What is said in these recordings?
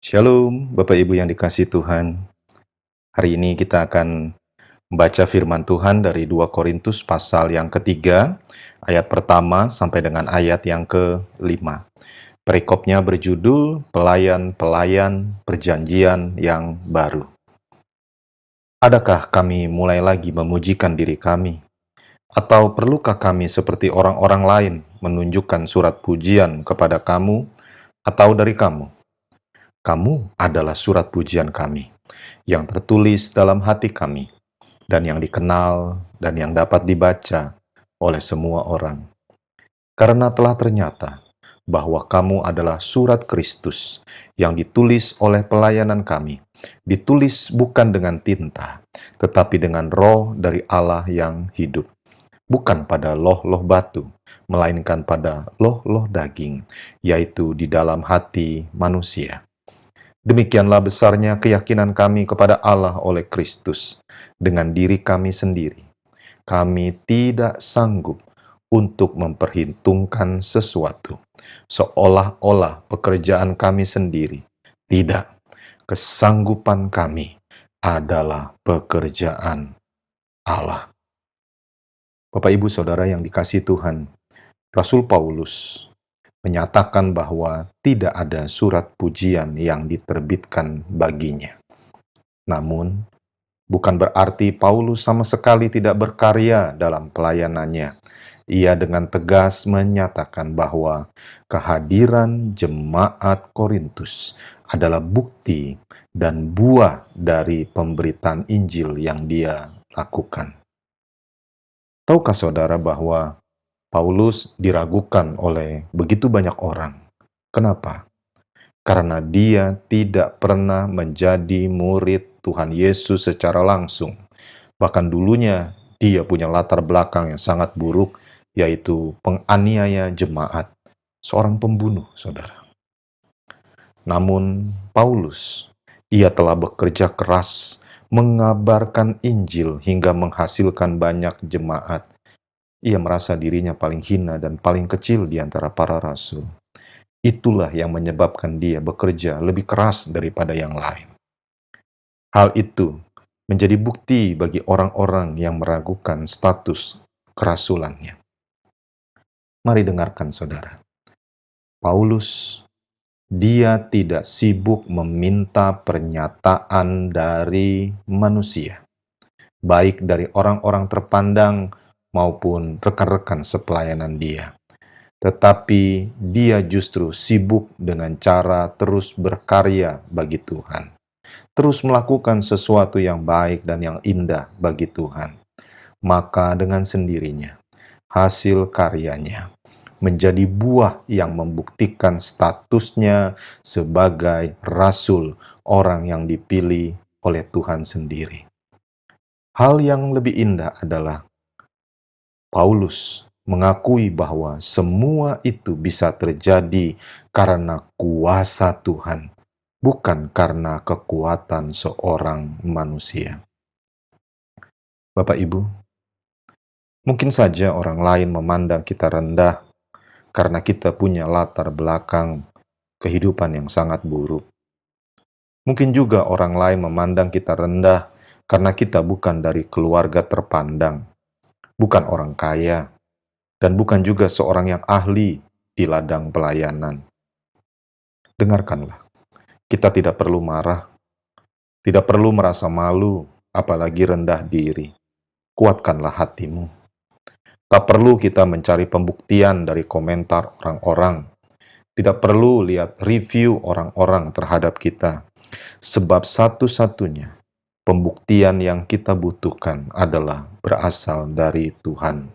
Shalom, Bapak Ibu yang dikasihi Tuhan. Hari ini kita akan membaca firman Tuhan dari 2 Korintus pasal yang ketiga, ayat pertama sampai dengan ayat yang ke-5. Perikopnya berjudul Pelayan-pelayan Perjanjian yang Baru. Adakah kami mulai lagi memujikan diri kami? Atau perlukah kami seperti orang-orang lain menunjukkan surat pujian kepada kamu atau dari kamu? Kamu adalah surat pujian kami, yang tertulis dalam hati kami, dan yang dikenal dan yang dapat dibaca oleh semua orang. Karena telah ternyata bahwa kamu adalah surat Kristus yang ditulis oleh pelayanan kami, ditulis bukan dengan tinta, tetapi dengan roh dari Allah yang hidup, bukan pada loh-loh batu, melainkan pada loh-loh daging, yaitu di dalam hati manusia. Demikianlah besarnya keyakinan kami kepada Allah oleh Kristus. Dengan diri kami sendiri, kami tidak sanggup untuk memperhitungkan sesuatu, seolah-olah pekerjaan kami sendiri. Tidak, kesanggupan kami adalah pekerjaan Allah. Bapak, Ibu, Saudara yang dikasihi Tuhan, Rasul Paulus menyatakan bahwa tidak ada surat pujian yang diterbitkan baginya. Namun, bukan berarti Paulus sama sekali tidak berkarya dalam pelayanannya. Ia dengan tegas menyatakan bahwa kehadiran jemaat Korintus adalah bukti dan buah dari pemberitaan Injil yang dia lakukan. Tahukah saudara bahwa Paulus diragukan oleh begitu banyak orang? Kenapa? Karena dia tidak pernah menjadi murid Tuhan Yesus secara langsung. Bahkan dulunya dia punya latar belakang yang sangat buruk, yaitu penganiaya jemaat, seorang pembunuh, saudara. Namun Paulus, ia telah bekerja keras mengabarkan Injil hingga menghasilkan banyak jemaat. Ia merasa dirinya paling hina dan paling kecil di antara para rasul. Itulah yang menyebabkan dia bekerja lebih keras daripada yang lain. Hal itu menjadi bukti bagi orang-orang yang meragukan status kerasulannya. Mari dengarkan saudara. Paulus, dia tidak sibuk meminta pernyataan dari manusia, baik dari orang-orang terpandang maupun rekan-rekan sepelayanan dia. Tetapi dia justru sibuk dengan cara terus berkarya bagi Tuhan. Terus melakukan sesuatu yang baik dan yang indah bagi Tuhan. Maka dengan sendirinya, hasil karyanya menjadi buah yang membuktikan statusnya sebagai rasul, orang yang dipilih oleh Tuhan sendiri. Hal yang lebih indah adalah Paulus mengakui bahwa semua itu bisa terjadi karena kuasa Tuhan, bukan karena kekuatan seorang manusia. Bapak Ibu, mungkin saja orang lain memandang kita rendah karena kita punya latar belakang kehidupan yang sangat buruk. Mungkin juga orang lain memandang kita rendah karena kita bukan dari keluarga terpandang, bukan orang kaya, dan bukan juga seorang yang ahli di ladang pelayanan. Dengarkanlah, kita tidak perlu marah, tidak perlu merasa malu, apalagi rendah diri. Kuatkanlah hatimu. Tak perlu kita mencari pembuktian dari komentar orang-orang. Tidak perlu lihat review orang-orang terhadap kita. Sebab satu-satunya pembuktian yang kita butuhkan adalah berasal dari Tuhan.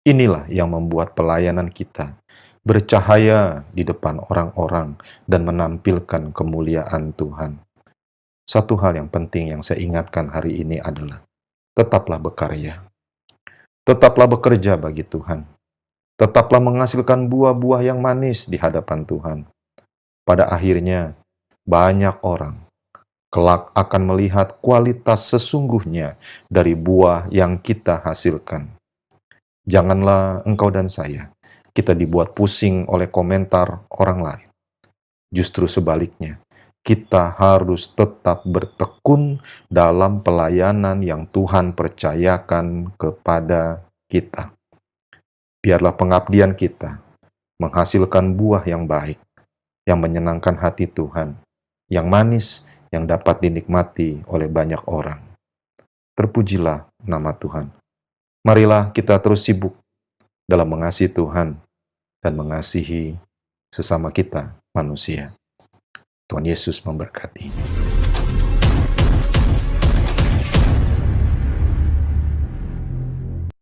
Inilah yang membuat pelayanan kita bercahaya di depan orang-orang dan menampilkan kemuliaan Tuhan. Satu hal yang penting yang saya ingatkan hari ini adalah tetaplah berkarya. Tetaplah bekerja bagi Tuhan. Tetaplah menghasilkan buah-buah yang manis di hadapan Tuhan. Pada akhirnya, banyak orang kelak akan melihat kualitas sesungguhnya dari buah yang kita hasilkan. Janganlah engkau dan saya, kita dibuat pusing oleh komentar orang lain. Justru sebaliknya, kita harus tetap bertekun dalam pelayanan yang Tuhan percayakan kepada kita. Biarlah pengabdian kita menghasilkan buah yang baik, yang menyenangkan hati Tuhan, yang manis, yang dapat dinikmati oleh banyak orang. Terpujilah nama Tuhan. Marilah kita terus sibuk dalam mengasihi Tuhan dan mengasihi sesama kita manusia. Tuhan Yesus memberkati.